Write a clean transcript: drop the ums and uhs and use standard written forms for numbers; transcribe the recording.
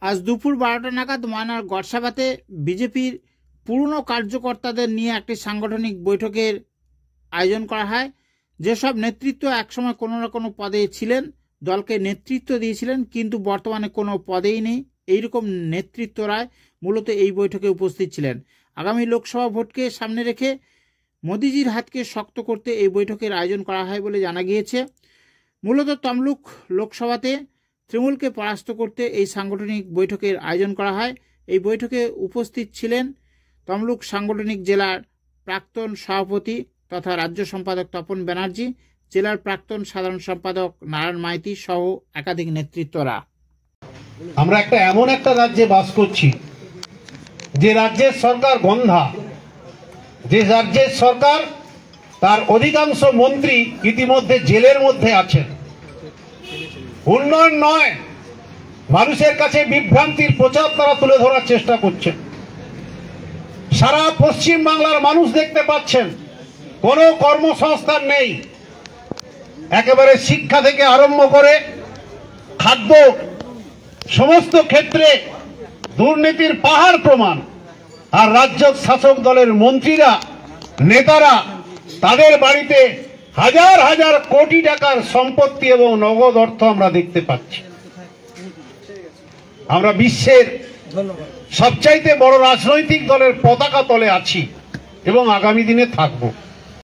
আজ দুপুর 12টা নাগাদ ময়নার গড়সাবাতে বিজেপির পুরনো কার্যকর্তাদের নিয়ে একটি সাংগঠনিক বৈঠকের আয়োজন করা হয়। যেসব নেতৃত্ব একসময় কোনো না কোনো পদে ছিলেন, দলকে নেতৃত্ব দিয়েছিলেন, কিন্তু বর্তমানে কোনো পদেই নেই, এইরকম নেতৃত্বরাই মূলত এই বৈঠকে উপস্থিত ছিলেন। আগামী লোকসভা ভোটকে সামনে রেখে মোদিজির হাতকে শক্ত করতে এই বৈঠকের আয়োজন করা হয় বলে জানা গিয়েছে। মূলত তমলুক লোকসভাতে তৃণমূলকে পরাস্ত করতে এই সাংগঠনিক বৈঠকের আয়োজন করা হয়। এই বৈঠকে উপস্থিত ছিলেন তমলুক সাংগঠনিক জেলার প্রাক্তন সভাপতি তথা রাজ্য সম্পাদক তপন ব্যানার্জি, জেলার প্রাক্তন সাধারণ সম্পাদক নারায়ণ মাইতি সহ একাধিক নেতৃত্বরা। আমরা এমন একটা রাজ্যে বাস করছি যে রাজ্যের সরকার গন্ধা, যে রাজ্যের সরকার তার অধিকাংশ মন্ত্রী ইতিমধ্যে জেলের মধ্যে আছেন। উন্নয়ন নয়, মানুষের কাছে বিভ্রান্তির প্রচার তারা তুলে ধরার চেষ্টা করছেন। সারা পশ্চিম বাংলার মানুষ দেখতে পাচ্ছেন কোনো কর্মসংস্থান নেই। একেবারে শিক্ষা থেকে আরম্ভ করে খাদ্য, সমস্ত ক্ষেত্রে দুর্নীতির পাহাড় প্রমাণ। আর রাজ্য শাসক দলের মন্ত্রীরা, নেতারা, তাদের বাড়িতে হাজার হাজার কোটি টাকার সম্পত্তি এবং নগদ অর্থ আমরা দেখতে পাচ্ছি। আমরা বিশ্বের সবচাইতে বড় রাজনৈতিক দলের পতাকা তলে আছি এবং আগামী দিনে থাকবো।